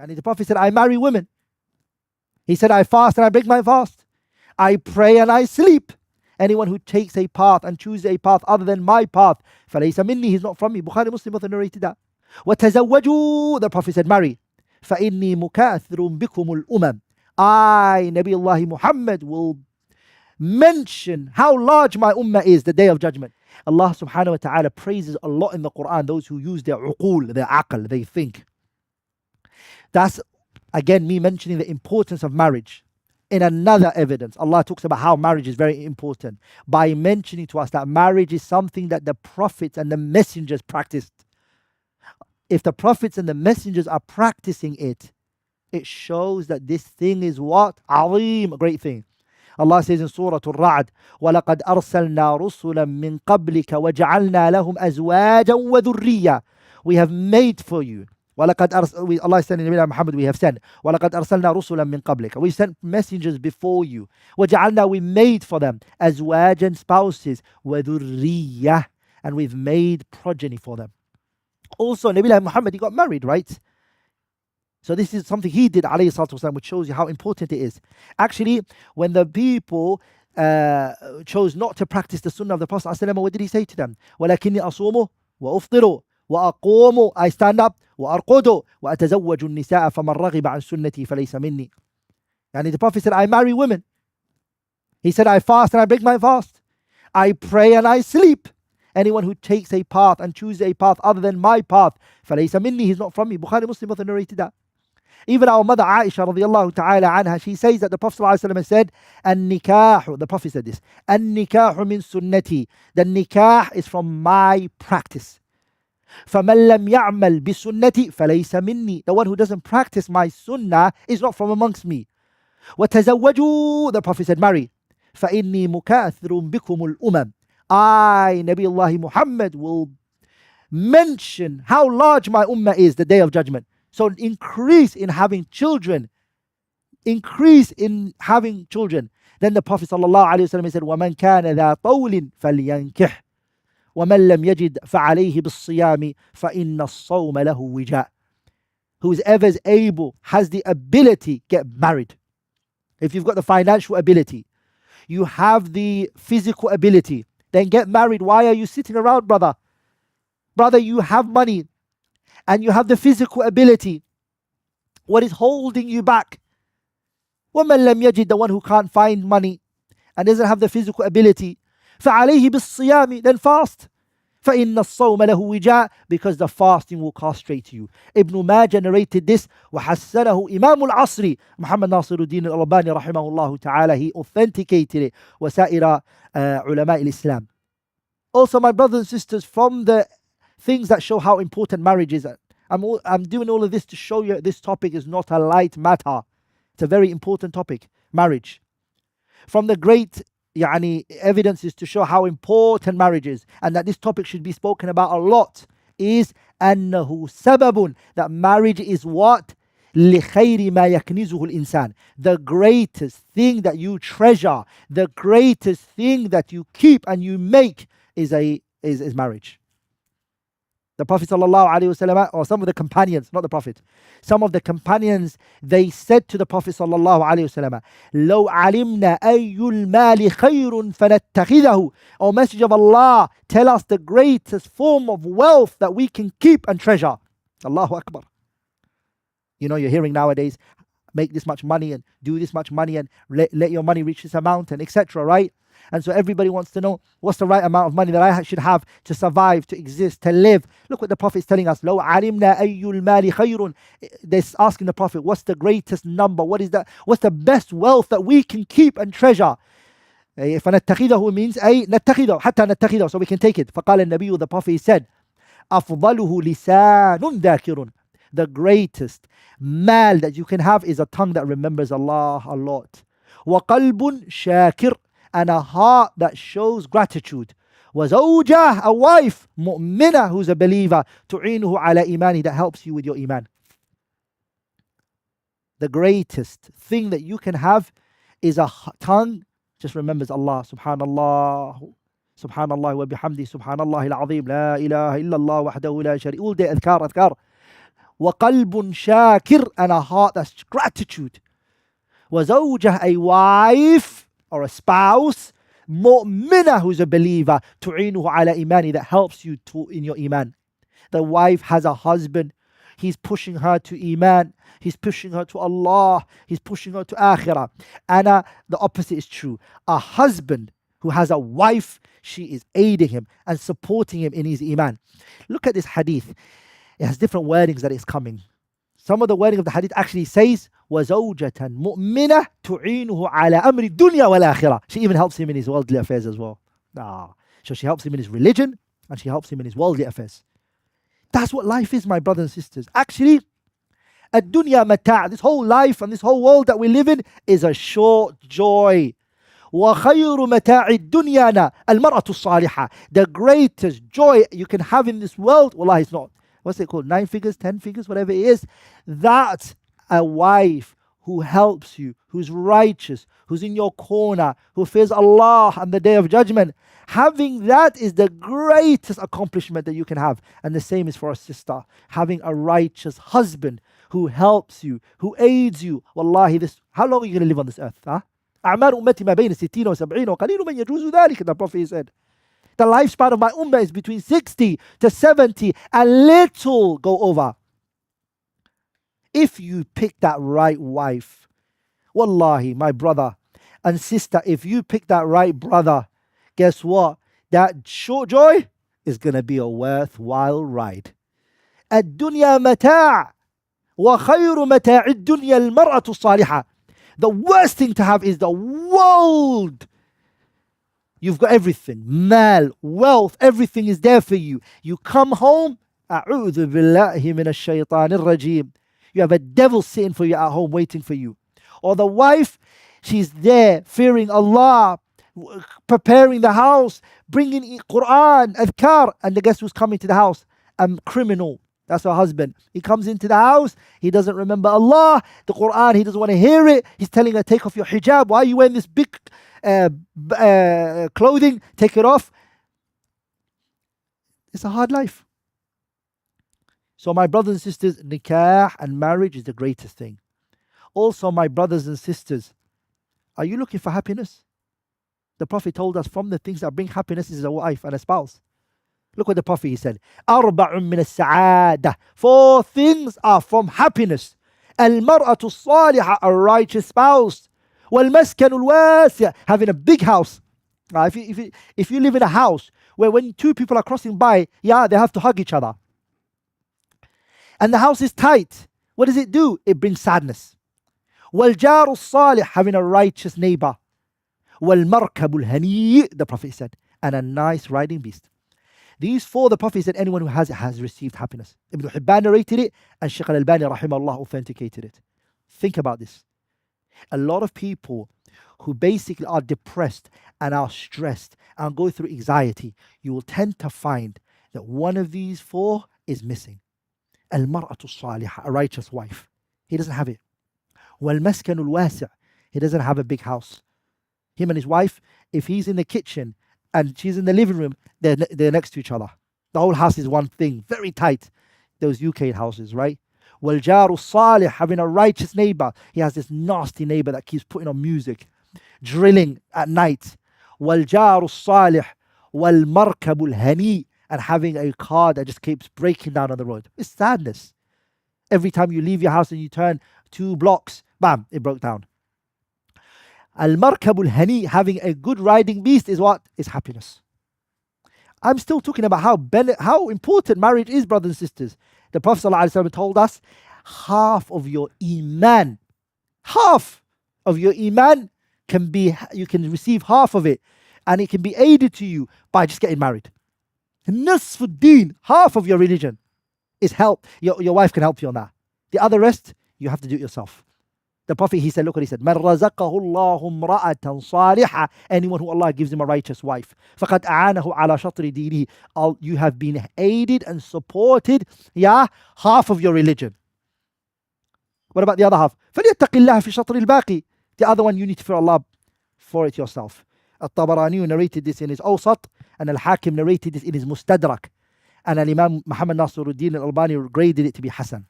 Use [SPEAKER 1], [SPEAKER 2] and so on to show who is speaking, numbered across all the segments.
[SPEAKER 1] And the Prophet said, I marry women. He said, I fast and I break my fast. I pray and I sleep. Anyone who takes a path and chooses a path other than my path, فَلَيْسَ مِنِّي, he's not from me. Bukhari Muslim both narrated that. وَتَزَوَّجُوا, the Prophet said, marry. فَإِنِّي مُكَاثِرٌ بِكُمُ الْأُمَمِ, I, Nabiullah Muhammad, will mention how large my ummah is the day of judgment. Allah subhanahu wa ta'ala praises a lot in the Quran those who use their uqul, their aql, they think. That's again me mentioning the importance of marriage. In another evidence, Allah talks about how marriage is very important by mentioning to us that marriage is something that the prophets and the messengers practiced. If the prophets and the messengers are practicing it, it shows that this thing is what? Azim, a great thing. Allah says in Surah Al-Ra'd, وَلَقَدْ أَرْسَلْنَا رُسُلًا مِّن قَبْلِكَ وَجَعَلْنَا لَهُمْ أَزْوَاجًا وَذُرِّيَّةً. We have made for you. Allah is telling Nabi Muhammad, we have sent. وَلَقَدْ أَرْسَلْنَا رُسُلًا مِّن قَبْلِكَ. We sent messengers before you. وَجَعَلْنَا, we made for them أَزْوَاجًا, spouses, وَذُرِّيَّةً, and we've made progeny for them. Also, Nabi Muhammad, he got married, right? So this is something he did, alayhi salatu wasalam, which shows you how important it is. Actually, when the people chose not to practice the sunnah of the Prophet ﷺ, what did he say to them? وَلَكِنِّي أَصُومُ وَأُفْطِرُ وَأَقُومُ, I stand up, وَأَرْقُدُ وَأَتَزَوَّجُ النِّسَاءَ فَمَنْ رَغِبَ عَنْ سُنَّتِي فَلَيْسَ مِنِّي. And the Prophet said, I marry women. He said, I fast and I break my fast. I pray and I sleep. Anyone who takes a path and chooses a path other than my path, فَلَيْسَ مِنِّي, he's not from me. Bukhari Muslim both narrated that. Even our mother Aisha radiallahu ta'ala anha, she says that the Prophet ﷺ said, An-nikah, the Prophet said this, An-nikah min sunnati, the nikah is from my practice. فَمَنْ لَمْ يَعْمَلْ بِسُنَّتِ فَلَيْسَ مِنِّي, the one who doesn't practice my sunnah is not from amongst me. وَتَزَوَّجُوا, the Prophet said, marry. فَإِنِّي مُكَاثِرٌ بِكُمُ الْأُمَمِ, I, Nabiullah Muhammad, will mention how large my ummah is the day of judgment. So increase in having children. Increase in having children. Then the Prophet ﷺ said, وَمَنْ كَانَ ذَا طَوْلٍ فَلْيَنْكِحْ وَمَنْ لَمْ يَجِدْ فَعَلَيْهِ بِالصِّيَامِ فَإِنَّ الصَّوْمَ لَهُ وِجَاء. Whoever is able, has the ability, get married. If you've got the financial ability, you have the physical ability, then get married. Why are you sitting around, brother? Brother, you have money and you have the physical ability. What is holding you back? وَمَنْ لَمْ يَجِدْ, the one who can't find money and doesn't have the physical ability, فَعَلَيْهِ بِالصِّيَامِ, then fast. فَإِنَّ الصَّوْمَ لَهُ وِجَاء, because the fasting will castrate you. Ibn Majah narrated this, وَحَسَّنَهُ إِمَامُ الْعَصْرِ, Muhammad Nasiruddin al-Albani rahimahullah ta'ala, he authenticated it, وَسَائِرَ عُلَمَاءِ الْإِسلام. Also, my brothers and sisters, from the things that show how important marriage is, I'm doing all of this to show you this topic is not a light matter. It's a very important topic, marriage. From the great evidences to show how important marriage is and that this topic should be spoken about a lot is أنه سبب, that marriage is what? لخير ما يكنزه الإنسان. The greatest thing that you treasure, the greatest thing that you keep and you make is marriage. The Prophet ﷺ, or some of the companions, not the Prophet, some of the companions, they said to the Prophet ﷺ, لو علمنا أي المال خير فنتخذه. O Messenger of Allah, tell us the greatest form of wealth that we can keep and treasure. Allahu Akbar. You know, you're hearing nowadays, make this much money and do this much money and let your money reach this amount and etc., right? And so everybody wants to know what's the right amount of money that I should have to survive, to exist, to live. Look what the Prophet is telling us. لو علمنا أي المال خير. They're asking the Prophet, what's the greatest number? What's the best wealth that we can keep and treasure? فنتخذه means أي نتخذه حتى نتخذه, so we can take it. فقال النبي, the Prophet said, أفضله لسان ذاكر. The greatest mal that you can have is a tongue that remembers Allah a lot. وقلب شاكر, and a heart that shows gratitude. وزوجة, a wife, مؤمنة, who's a believer, تعينه على إيمانه, that helps you with your iman. The greatest thing that you can have is a tongue just remembers Allah. Subhanallah, Subhanallah wa bihamdi, Subhanallah al-azim, la ilaha illallah wahdahu la sharika. All day adhkar. وَقَلْبٌ شَاكِرٌ, and a heart that's gratitude. وَزَوْجَةٌ, a wife or a spouse, مؤمنة, who's a believer, تُعِينُهُ عَلَى إِيمَانِ, that helps you in your iman. The wife has a husband, he's pushing her to iman, he's pushing her to Allah, he's pushing her to akhirah. And the opposite is true. A husband who has a wife, she is aiding him and supporting him in his iman. Look at this hadith. It has different wordings that is coming. Some of the wording of the hadith actually says, وَزَوْجَةً مُؤْمِنَةً تُعِينُهُ عَلَى أَمْرِ الدُّنْيَا وَالْآخِرَةِ. She even helps him in his worldly affairs as well. So she helps him in his religion and she helps him in his worldly affairs. That's what life is, my brothers and sisters. Actually, ad-dunya mata', this whole life and this whole world that we live in is a short joy. وَخَيْرُ مَتَاعِ الدُّنْيَا الْمَرْأَةُ الصَّالِحَةِ. The greatest joy you can have in this world, wallahi, it's not, what's it called, 9 figures, 10 figures, whatever it is, that's a wife who helps you, who's righteous, who's in your corner, who fears Allah on the Day of Judgment. Having that is the greatest accomplishment that you can have. And the same is for a sister. Having a righteous husband who helps you, who aids you. Wallahi, how long are you going to live on this earth? أعمار أمتي ما بين 60 و70 وقليل من يجوز ذلك, the Prophet said. The lifespan of my ummah is between 60 to 70, and little go over. If you pick that right wife, wallahi, my brother and sister, if you pick that right brother, guess what? That short joy is going to be a worthwhile ride. الدنيا متاع وخير متاع الدنيا المرأة الصالحة. The worst thing to have is the world. You've got everything, mal, wealth, everything is there for you. You come home, أعوذ بالله من الشيطان الرجيم. You have a devil sitting for you at home waiting for you. Or the wife, she's there fearing Allah, preparing the house, bringing Quran, adhkar, and guess who's coming to the house? A criminal. That's her husband. He comes into the house, he doesn't remember Allah, the Quran, he doesn't want to hear it. He's telling her, take off your hijab. Why are you wearing this big clothing? Take it off. It's a hard life. So my brothers and sisters, nikah and marriage is the greatest thing. Also, my brothers and sisters, are you looking for happiness? The Prophet told us from the things that bring happiness is a wife and a spouse. Look what the Prophet, he said, أربع من السعادة. 4 things are from happiness. المرأة الصالحة, a righteous spouse. والمسكن الواسع, having a big house. If you live in a house where when 2 people are crossing by, they have to hug each other. And the house is tight. What does it do? It brings sadness. وَالْجَارُ الصَّالِحِ, having a righteous neighbor. وَالْمَرْكَبُ الْهَنِيِّ, the Prophet said, and a nice riding beast. These 4, the Prophet said, anyone who has it has received happiness. Ibn Hibban narrated it, and Shaykh al-Albani rahimahullah authenticated it. Think about this. A lot of people who basically are depressed and are stressed and go through anxiety, you will tend to find that one of these 4 is missing. Al-mar'atu salihah, a righteous wife. He doesn't have it. Wal-maskanu al-wasi', he doesn't have a big house. Him and his wife, if he's in the kitchen and she's in the living room, they're next to each other. The whole house is one thing, very tight. Those UK houses, right? Wal-jaru salih, having a righteous neighbor. He has this nasty neighbor that keeps putting on music, drilling at night. Wal-jaru salih, wal-markabu al-hani, and having a car that just keeps breaking down on the road. It's sadness. Every time you leave your house and you turn 2 blocks, bam, it broke down. Al-markabu al-hani, having a good riding beast is what? Is happiness. I'm still talking about how important marriage is, brothers and sisters. The Prophet ﷺ told us, half of your iman you can receive half of it, and it can be aided to you by just getting married. Nisfuddin, half of your religion is help. Your wife can help you on that. The other rest, you have to do it yourself. The Prophet, he said, look what he said, مَنْ رَزَقَهُ اللَّهُ امْرَأَةً صَالِحَةً, anyone who Allah gives him a righteous wife, فَقَدْ أَعَانَهُ عَلَى شَطْرِ دِينِهِ, you have been aided and supported, half of your religion. What about the other half? فَلْيَتَّقِ اللَّهَ فِي شَطْرِ الْبَاقِ. The other one, you need to fear Allah for it yourself. At-Tabarani narrated this in his Awsat, and Al-Hakim narrated this in his Mustadrak, and Al-Imam Muhammad Nasiruddin Al-Albani graded it to be Hassan.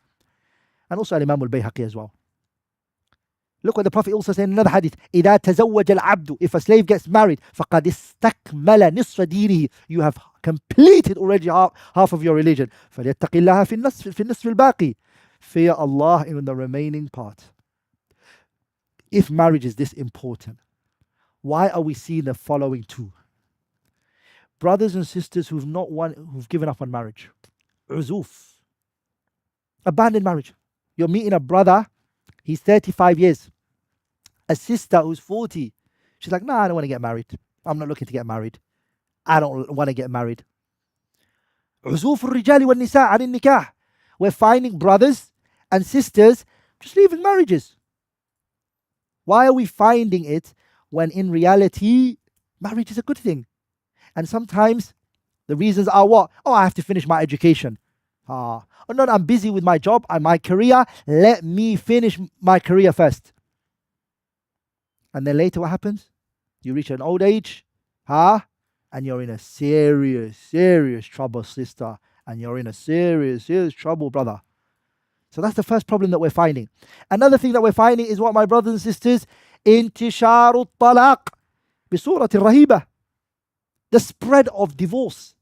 [SPEAKER 1] And also Imam al-Bayhaqi as well. Look what the Prophet also said in another hadith. إِذَا تَزَوَّجَ الْعَبْدُ, if a slave gets married, فَقَدْ اسْتَكْمَلَ نِصْفَ دِينِهِ, you have completed already half of your religion. فَلْيَتَّقِ اللَّهَ فِي النِّصْفِ الْبَاقِي, fear Allah in the remaining part. If marriage is this important, why are we seeing the following two? Brothers and sisters who've given up on marriage. Uzuf. Abandoned marriage. You're meeting a brother, he's 35 years. A sister who's 40. She's like, nah, I don't want to get married. I'm not looking to get married. I don't want to get married. عزوف الرجال والنساء عن النكاح. We're finding brothers and sisters just leaving marriages. Why are we finding it when in reality marriage is a good thing? And sometimes the reasons are what? Oh, I have to finish my education. Oh no, I'm busy with my job and my career. Let me finish my career first. And then later what happens? You reach an old age, and you're in a serious trouble, sister. And you're in a serious trouble, brother. So that's the first problem that we're finding. Another thing that we're finding is what, my brothers and sisters? انتشار الطلاق بصورة رهيبة. The spread of divorce.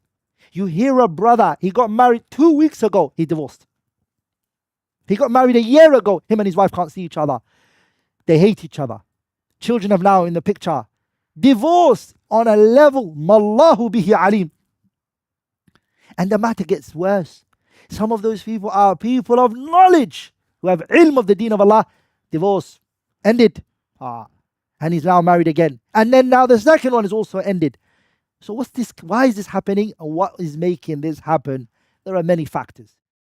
[SPEAKER 1] You hear a brother, he got married 2 weeks ago, he divorced. He got married a year ago, him and his wife can't see each other. They hate each other. Children have now in the picture. Divorce on a level, Mallahu bihi alim. And the matter gets worse. Some of those people are people of knowledge, who have ilm of the deen of Allah. Divorce ended. And he's now married again. And then now the second one is also ended. So what's this? Why is this happening? And what is making this happen? There are many factors.